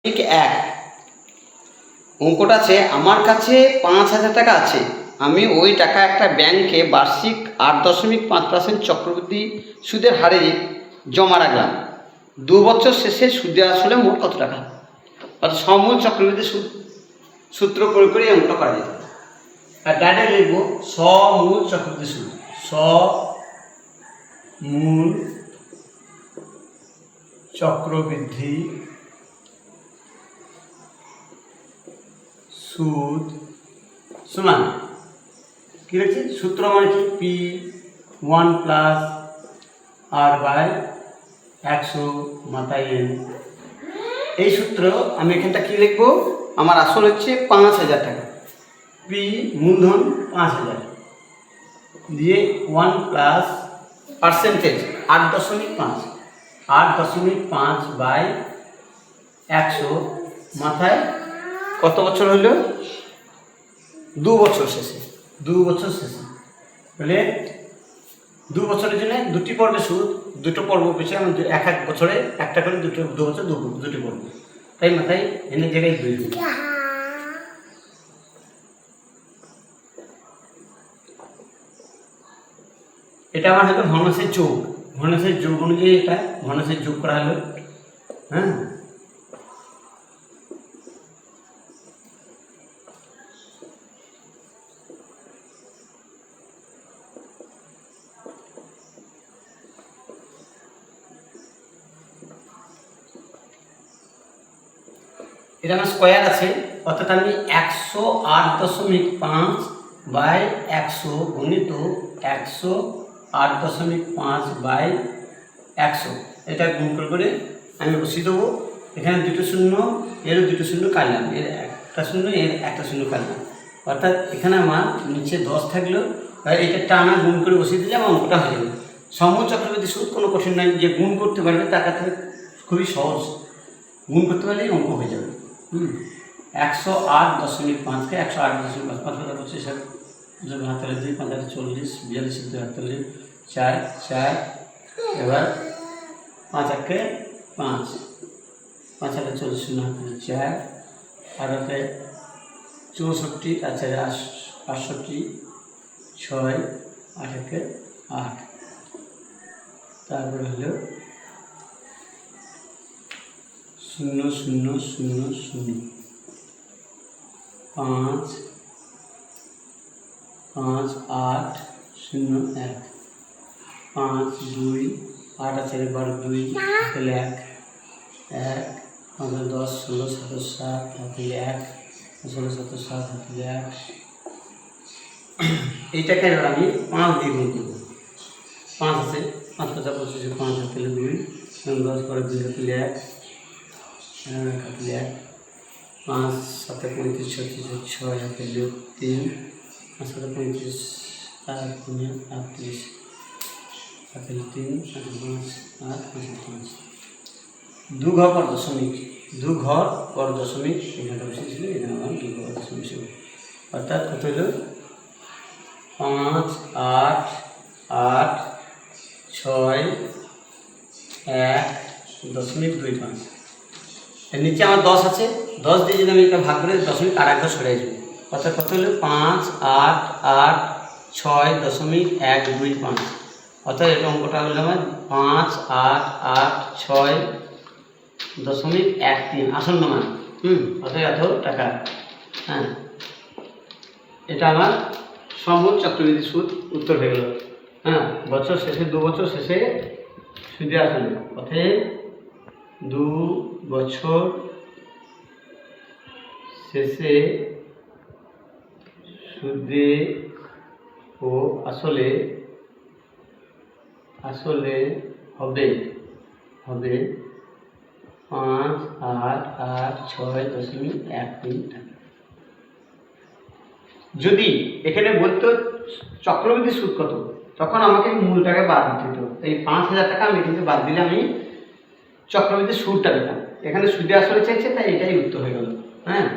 ঠিক এক অঙ্কটা আছে, আমার কাছে 5,000 টাকা আছে, আমি ওই টাকা একটা ব্যাংকে বার্ষিক 8.5% চক্রবৃদ্ধি সুদের হারে জমা রাখলাম। 2 বছর শেষে সুদে আসলে মোট কত টাকা? অর্থাৎ সমূল চক্রবৃদ্ধি সুদ সূত্র প্রয়োগ করে এই অঙ্কটা করা যেত। আর ডাইরেক্ট লিখব সমূল চক্রবৃদ্ধি সুদ। সমূল চক্রবৃদ্ধি সুদ সমান কি লিখছি? সূত্র মানে কি? P1 প্লাস R/100 মাথায় N। এই সূত্র আমি এখানটা কি লিখবো? আমার আসল হচ্ছে 5,000 টাকা, P মূলধন 5,000 দিয়ে 1 প্লাস পার্সেন্টেজ 8.5/100 মাথায় কত বছর হইল? 2 বছর শেষে। 2 বছর শেষে বলে 2 বছরের জন্য দুটি পর্বে সুদ, দুটো পর্ব পিছিয়ে আমি এক বছরে একটা করে 2 বছর দুটি পর্ব, তাই মাথায় এনে জায়গায় 2। এটা আমার হয়তো ভগ্নাংশের যোগ, ভগ্নাংশের যোগ অনুযায়ী এটা ভগ্নাংশের যোগ করা হলো। হ্যাঁ, এটা আমার স্কোয়ার আছে, অর্থাৎ আমি 108.5/100 গুণিত 108.5/100 এটা গুণ করে আমি বসিয়ে দেবো। এখানে দুটো শূন্য, এরও দুটো শূন্য কাটলাম, এর একটা শূন্য, এর একটা শূন্য কাটলাম, অর্থাৎ এখানে আমার নিচে 10 থাকলো। এটা টানা গুণ করে বসিয়ে দিলে আমার অঙ্কটা হয়ে যাবে। সমূল চক্রবৃদ্ধি সুদ কোনো কঠিন নয়, যে গুণ করতে পারবে তার কাছে খুবই সহজ, গুণ করতে পারলেই অঙ্ক হয়ে যাবে। 108.5কে 108.5 হাতালে 2, 5 40, 42, 42, 4, 4, এবার 5 একে 5, 5 হাতে 40, 0 হাতালে 4, আর হাতে 64, আর 4 68, 6, 8 একে 8, তারপরে হলো 0 0 0 0, 5 5 8 0 1, 5 2, 8 আছে 12, 2 হাতে 1 1, 5 10 16 17 7 হাতে 1, 16 17 7 হাতে 1। এইটাকে এবার আমি 5 দিয়ে গুণ করবো। 5 আছে, 5 5 25, 5 হাতে 2, 10 করে 2 হাতে 1, 5 7 35 36, 6 হাতে 3, 5 7 35, 4 3 38 হাতে 3, 5 8 5, 2 ঘর পর দশমিক, 2 ঘর পর দশমিক এখানটা বসেছিল, এখানে আমার 2 ঘর দশমিক ছিল, অর্থাৎ কত হলো? 5 8 8 6 1.25। এর নিচে আমার 10 আছে, 10 দিয়ে যদি আমি এটা ভাগ করে দশমিক আর একবার সরে আসবে, অর্থাৎ কত হলো? 5 8 8 6.125, অর্থাৎ এটা অঙ্কটা হলো আমার 5 8 8 6.13 আসন্ন মান। অর্থাৎ এত টাকা। হ্যাঁ, এটা আমার সমূল চক্রবৃদ্ধি সুদ উত্তর হয়ে গেল। হ্যাঁ, বছর শেষে 2 বছর শেষে সুদে আসলে, অর্থাৎ 2 বছর শেষে সুদে ও আসলে হবে 5 8 8 6.13 টাকা। যদি এখানে বলতো চক্রবৃদ্ধি সুদ কত, তখন আমাকে মূল টাকা বাদ দিতে হতো। এই 5,000 টাকা আমি কিন্তু বাদ দিলে আমি চক্রবৃদ্ধি সুদটা পেতাম। এখানে সুদে আসলে চাইছে, তাই এটাই উত্তর হয়ে গেল। হ্যাঁ।